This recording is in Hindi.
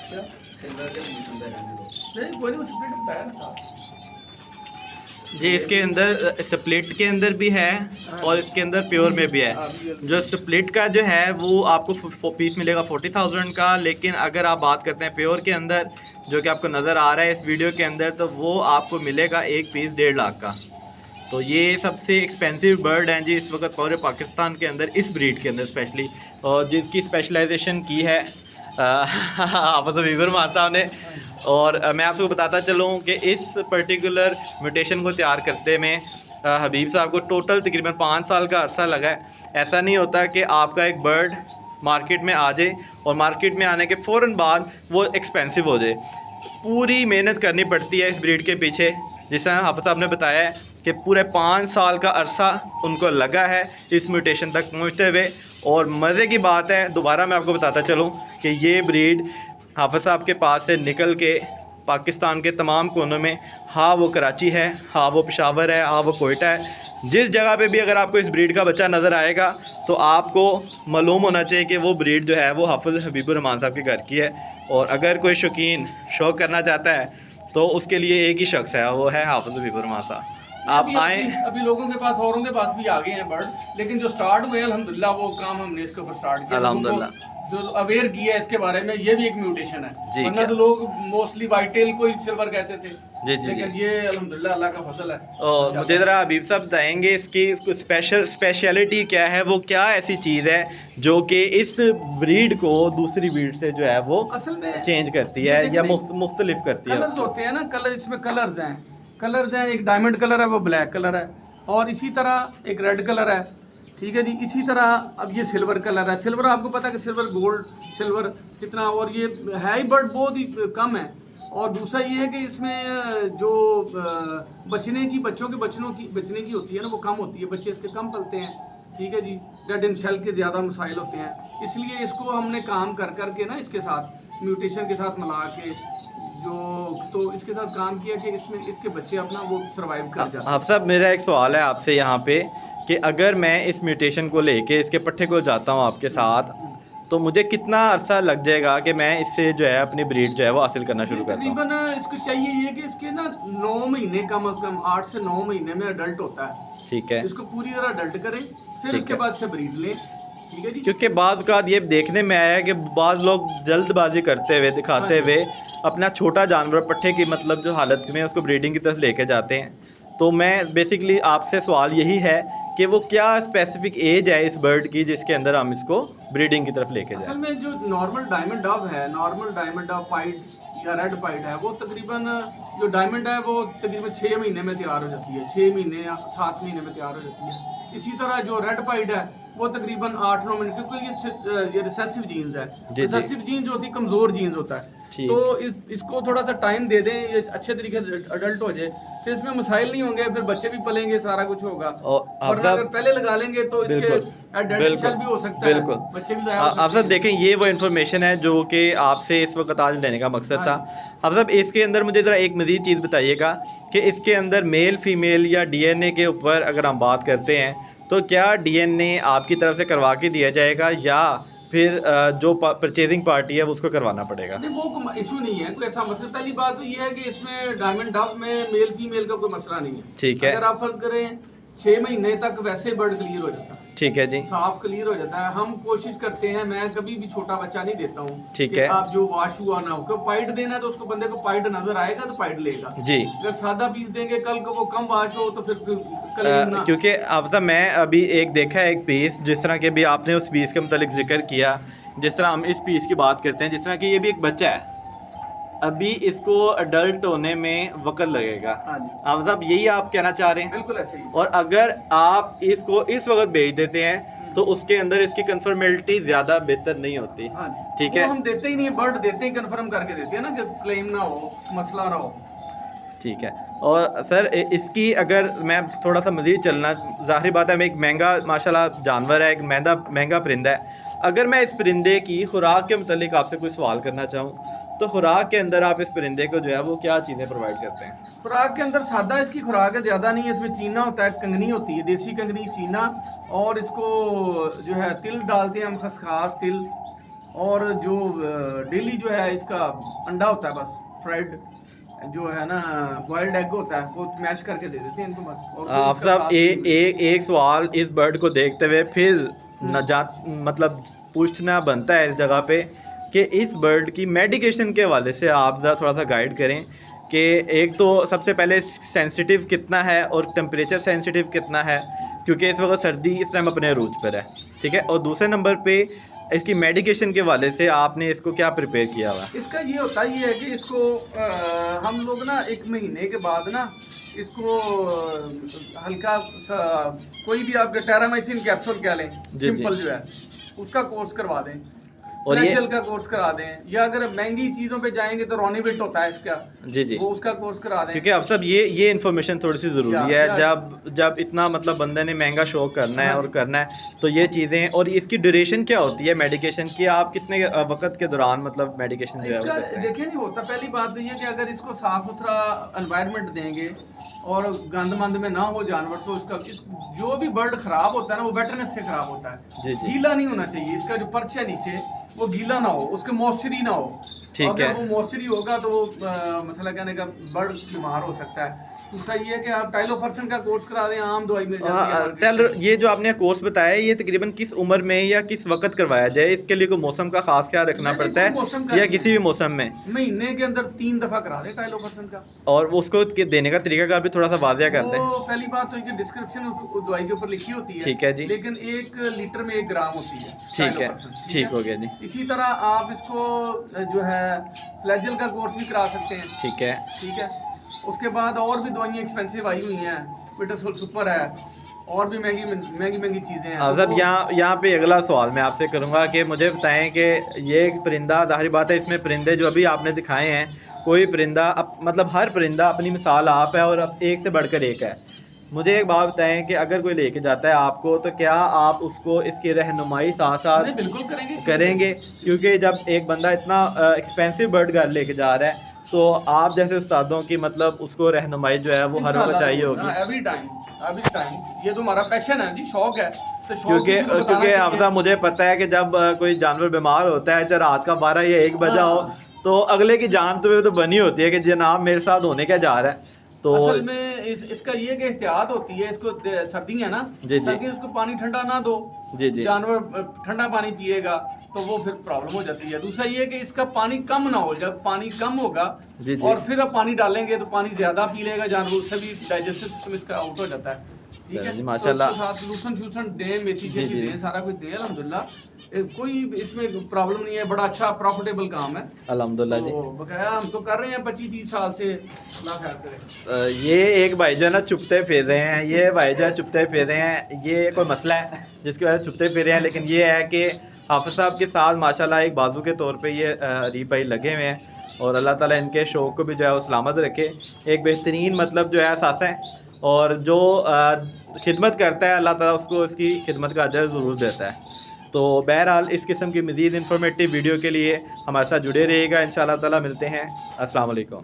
क्या सिल्वर के अंदर रहने दो। नहीं कोई नहीं, वो स्प्लिट बताया ना साहब। जी इसके अंदर स्प्लिट के अंदर भी है और इसके अंदर प्योर में भी है। जो स्प्लिट का जो है वो आपको पीस मिलेगा 40,000 का, लेकिन अगर आप बात करते हैं प्योर के अंदर जो कि आपको नज़र आ रहा है इस वीडियो के अंदर, तो वो आपको मिलेगा एक पीस 1.5 लाख का। तो ये सबसे एक्सपेंसिव बर्ड हैं जी इस वक्त पूरे पाकिस्तान के अंदर, इस ब्रीड के अंदर स्पेशली, और जिसकी स्पेशलाइजेशन की है आप हबीबुर मान साहब ने। और मैं आपको बताता चलूँ कि इस पर्टिकुलर म्यूटेशन को तैयार करते में हबीब साहब को टोटल तकरीबन 5 साल का अरसा लगा है। ऐसा नहीं होता कि आपका एक बर्ड मार्केट में आ जाए और मार्केट में आने के फ़ौरन बाद वो एक्सपेंसिव हो जाए। पूरी मेहनत करनी पड़ती है इस ब्रीड के पीछे, जिस तरह हाफ़िज़ साहब ने बताया है कि पूरे 5 साल का अरसा उनको लगा है इस म्यूटेशन तक पहुँचते हुए। और मज़े की बात है, दोबारा मैं आपको बताता चलूँ कि ये ब्रीड हाफ़िज़ साहब के पास से निकल के पाकिस्तान के तमाम कोनों में, हाँ वो कराची है, हाँ वो पेशावर है, हाँ वो कोयटा है, जिस जगह पे भी अगर आपको इस ब्रीड का बच्चा नज़र आएगा तो आपको मालूम होना चाहिए कि वो ब्रीड जो है वो हाफ़िज़ हबीबुर रहमान साहब के घर की है। और अगर कोई शौकीन शौक़ करना चाहता है तो उसके लिए एक ही शख्स है, वो है हाफ़िज़ हबीबुर रहमान साहब। आप आए। अभी लोगों के पास, औरों के पास भी आ गए हैं बर्ड, लेकिन जो स्टार्ट हुए हैं अल्हम्दुलिल्लाह वो काम हमने इसके ऊपर स्टार्ट किया। अल्हम्दुलिल्लाह जो अवेयर किया है इसके बारे में, ये भी एक म्यूटेशन है। जी, वरना तो लोग मोस्टली वाइट टेल को ही सिल्वर कहते थे। जी जी लेकिन जी। ये अल्हम्दुलिल्लाह अल्लाह का फजल है। और मुझे ज़रा हबीब साहब बताएंगे इसकी स्पेशलिटी क्या है, वो क्या ऐसी चीज़ है जो कि इस ब्रीड को दूसरी ब्रीड से जो है वो असल में चेंज करती है या मुख्तलिफ करती है कलर्स उसको? होते हैं ना, कलर इसमें कलर्स हैं, एक डायमंड कलर है, वो ब्लैक कलर है, और इसी तरह एक रेड कलर है, ठीक है जी। इसी तरह अब ये सिल्वर कलर है। सिल्वर आपको पता है कि सिल्वर गोल्ड सिल्वर कितना, और ये है ही बर्ड बहुत ही कम है। और दूसरा ये है कि इसमें जो बचने की बचने की होती है ना, वो कम होती है, बच्चे इसके कम पलते हैं, ठीक है जी। रेड एंड शेल के ज़्यादा मसाइल होते हैं, इसलिए इसको हमने काम कर करके ना इसके साथ म्यूटेशन के साथ मिला के तो इसके साथ काम किया कि इसमें इसके बच्चे अपना वो सर्वाइव कर जाते हैं। आप साहब मेरा एक सवाल है आपसे यहाँ पे कि अगर मैं इस म्यूटेशन को लेके इसके पट्टे को जाता हूँ आपके साथ, तो मुझे कितना अरसा लग जाएगा कि मैं इससे जो है अपनी ब्रीड जो है वो हासिल करना शुरू करता हूँ? तकरीबन इसको चाहिए ये कि इसके ना 9 महीने कम से कम 8 से 9 महीने में अडल्ट होता है। ठीक है। इसको पूरी तरह अडल्ट करें, फिर उसके बाद से ब्रीड लें, ठीक है जी। क्योंकि बाज़ का ये देखने में आया है कि बाज़ लोग जल्दबाजी करते हुए दिखाते हुए अपना छोटा जानवर पट्टे की मतलब जो हालत में उसको ब्रीडिंग की तरफ लेके जाते हैं। तो मैं बेसिकली आपसे सवाल यही है कि वो क्या स्पेसिफिक एज है इस बर्ड की जिसके अंदर हम इसको ब्रीडिंग की तरफ लेके जाएं? असल में जो नॉर्मल डायमंड डव है, नॉर्मल डायमंड डव पाइड या रेड पाइड है, वो तकरीबन जो डायमंड है वो तकरीबन 6 महीने में तैयार हो जाती है, 6 महीने या 7 महीने में तैयार हो जाती है। इसी तरह जो रेड पाइड है वो तकरीबन 8-9 महीने, क्योंकि ये रिसेसिव जीन्स है। रिसेसिव जीन जो होती है कमज़ोर जीन्स होता है, तो इसको थोड़ा सा टाइम दे दें, ये अच्छे तरीके से अडल्ट हो जाए, फिर इसमें मसाइल नहीं होंगे, फिर बच्चे भी पलेंगे, सारा कुछ होगा। और अगर पहले लगा लेंगे तो इसके एडल्ट भी हो सकता है, बच्चे भी ज़्यादा हो सकते हैं। आप सब देखें, ये वो इन्फॉर्मेशन है जो कि आपसे इस वक्त आज लेने का मकसद था। अब सब इसके अंदर मुझे ज़रा एक मज़ीद चीज़ बताइएगा कि इसके अंदर मेल फीमेल या डीएनए के ऊपर अगर हम बात करते हैं तो क्या डीएनए आपकी तरफ से करवा के दिया जाएगा या फिर जो परचेजिंग पार्टी है वो उसको करवाना पड़ेगा? नहीं, वो इशू नहीं है, कोई ऐसा मसला। पहली बात तो ये है कि इसमें डायमंड डव में मेल फीमेल का कोई मसला नहीं है। ठीक है। अगर आप फर्ज करें 6 महीने तक वैसे बर्ड क्लियर हो जाता है, ठीक है जी, साफ क्लियर हो जाता है। हम कोशिश करते हैं, मैं कभी भी छोटा बच्चा नहीं देता हूँ, ठीक है, है, आप जो वाश हुआ ना हो, क्योंकि पाइड देना है तो उसको बंदे को पाइड नजर आएगा तो पाइड लेगा जी। अगर सादा पीस देंगे कल को वो कम वाश हो तो फिर ना। क्योंकि अब सब मैं अभी एक देखा है एक पीस, जिस तरह के भी आपने उस पीस के मतलब जिक्र किया, जिस तरह हम इस पीस की बात करते हैं, जिस तरह कि ये भी एक बच्चा है, अभी इसको अडल्ट होने में वक्त लगेगा। आप साहब यही आप कहना चाह रहे हैं? बिल्कुल ऐसे ही। और अगर आप इसको इस वक्त भेज देते हैं तो उसके अंदर इसकी कंफर्मेबिलिटी ज़्यादा बेहतर नहीं होती। ठीक है, हम देते ही नहीं, बर्ड देते ही कंफर्म करके देते हैं ना कि क्लेम ना हो, मसला ना हो। ठीक है। और सर इसकी अगर मैं थोड़ा सा मज़ीद चलना, ज़ाहिर बात है, एक महंगा माशाल्लाह जानवर है, एक महंगा परिंदा है। अगर मैं इस परिंदे की खुराक के मतलब आपसे कोई सवाल करना चाहूँ तो खुराक के अंदर आप इस परिंदे को जो है वो क्या चीज़ें प्रोवाइड करते हैं? खुराक के अंदर सादा इसकी खुराक है, ज़्यादा नहीं है। इसमें चीना होता है, कंगनी होती है, देसी कंगनी चीना, और इसको जो है तिल डालते हैं हम, खसखास तिल, और जो डेली जो है इसका अंडा होता है बस फ्राइड जो है ना बॉइल्ड एग होता है वो मैश करके दे देते हैं इनको बस। और कोई आप इसका साहब खास नहीं है। एक सवाल इस बर्ड को देखते हुए फिर न जा मतलब पूछना बनता है इस जगह पे कि इस बर्ड की मेडिकेशन के हवाले से आप ज़रा थोड़ा सा गाइड करें कि एक तो सबसे पहले सेंसिटिव कितना है और टेम्परेचर सेंसिटिव कितना है, क्योंकि इस वक्त सर्दी इस टाइम अपने अरूज पर है, ठीक है। और दूसरे नंबर पे इसकी मेडिकेशन के हवाले से आपने इसको क्या प्रिपेयर किया हुआ है? इसका ये होता ही है कि इसको हम लोग ना 1 महीने के बाद ना इसको हल्का सा कोई भी आप टेरामाइसिन कैप्सूल क्या लें जी। सिंपल जो है उसका कोर्स करवा दें, और ये फ्लैजेल का कोर्स करा दें, या अगर महंगी चीज़ों पे जाएंगे तो रोनिविट होता है इसका, जी वो उसका कोर्स करा दें। क्योंकि अब सब ये इन्फॉर्मेशन थोड़ी सी ज़रूरी है या- जब इतना मतलब बंदे ने महंगा शो करना है हाँ और जी। करना है तो ये चीज़ें। और इसकी ड्यूरेशन क्या होती है मेडिकेशन की? आप कितने वक्त के दौरान मतलब मेडिकेशन जो है वो इसका करते हैं? देखिए नहीं होता, पहली बात तो ये कि अगर इसको साफ सुथरा एनवायरनमेंट देंगे और गंद मंद में ना हो जानवर तो जो भी बर्ड खराब होता है ना वो वेटनेस से खराब होता है। जी। गीला नहीं होना चाहिए, इसका जो पर्च है नीचे वो गीला ना हो, उसके मॉइस्चरी ना हो। ठीक अगर है। वो मॉइस्चरी होगा तो वो मसला कहने का बर्ड बीमार हो सकता है। दूसरा ये है कि आप टाइलोफर्सन का कोर्स करा दें, आम दवाई मिल जाती है market टेल से। ये जो आपने कोर्स बताया ये तकरीबन किस उम्र में या किस वक्त करवाया जाए? इसके लिए कोई मौसम का खास ख्याल रखना नहीं, पड़ता कोई मौसम का है या नहीं किसी भी मौसम में? महीने के अंदर 3 दफा करा दें टाइलोफर्सन का। और उसको देने का तरीका भी थोड़ा सा वाजिया करते हैं। वो पहली बात तो इनकी डिस्क्रिप्शन दवाई के ऊपर लिखी होती है, ठीक है जी। लेकिन 1 लीटर में 1 ग्राम होती है ठीक है, टाइलोफर्सन, ठीक हो गया जी। इसी तरह आप इसको जो है फ्लैजेल का कोर्स भी करा सकते हैं, ठीक है। ठीक है। उसके बाद और भी दवाइयाँ एक्सपेंसिव आई हुई हैं, विटासोल सुपर है, और भी महंगी चीज़ें हैं। अब तो सब यहाँ पे अगला सवाल मैं आपसे करूँगा कि मुझे बताएं कि ये एक परिंदा, जाहिर बात है इसमें परिंदे जो अभी आपने दिखाए हैं कोई परिंदा मतलब हर परिंदा अपनी मिसाल आप है और अब एक से बढ़कर एक है। मुझे एक बात बताएं कि अगर कोई लेके जाता है आपको तो क्या आप उसको इसकी रहनुमाई साथ साथ नहीं, बिल्कुल करेंगे? क्योंकि जब एक बंदा इतना एक्सपेंसिव बर्ड घर लेके जा रहा है तो आप जैसे उस्तादों की मतलब उसको रहनुमाई जो है वो हर वक्त चाहिए होगी। एवरी टाइम ये तो हमारा पैशन है जी, शौक है। तो शौक क्योंकि किसी को बताना क्योंकि चाहिए। अफजा मुझे पता है कि जब कोई जानवर बीमार होता है चाहे रात का 12 या 1 बजा हो तो अगले की जान तो बनी होती है कि जनाब मेरे साथ होने क्या जा रहा है। तो असल में इसका ये कि एहतियात होती है, इसको सर्दी है ना, जी। सर्दी उसको पानी ठंडा ना दो, जी। जानवर ठंडा पानी पिएगा तो वो फिर प्रॉब्लम हो जाती है। दूसरा ये कि इसका पानी कम ना हो, जब पानी कम होगा जी। और फिर आप पानी डालेंगे तो पानी ज्यादा पी लेगा जानवर, उससे भी डाइजेस्टिव सिस्टम इसका आउट हो जाता है, ठीक है। जी, तो माशाल्लाह। उसके साथ लूसन दें, मेथी जी। दें, सारा कुछ दें, अल्हम्दुलिल्लाह कोई इसमें प्रॉब्लम नहीं है, बड़ा अच्छा प्रॉफिटेबल काम है अल्हम्दुलिल्लाह जी। तो बकाया हम तो कर रहे हैं 25-30 साल से, अल्लाह खैर करे। ये एक भाई जो है ना चुपते फिर रहे हैं, ये भाई जो है चुपते फिर रहे हैं, ये कोई मसला है जिसकी वजह से चुपते फिर रहे हैं। लेकिन ये है कि हाफिज़ साहब के साथ माशाल्लाह एक बाजू के तौर पे ये अरीब भाई लगे हुए हैं और अल्लाह ताला इनके शौक़ को भी जो है वो सलामत रखे। एक बेहतरीन मतलब जो है सासा है और जो खिदमत करता है अल्लाह ताला उसको इसकी खिदमत का अजर ज़रूर देता है। तो बहरहाल इस किस्म की मज़ीद इन्फॉर्मेटिव वीडियो के लिए हमारे साथ जुड़े रहिएगा। इंशाअल्लाह ताला मिलते हैं। अस्सलाम वालेकुम।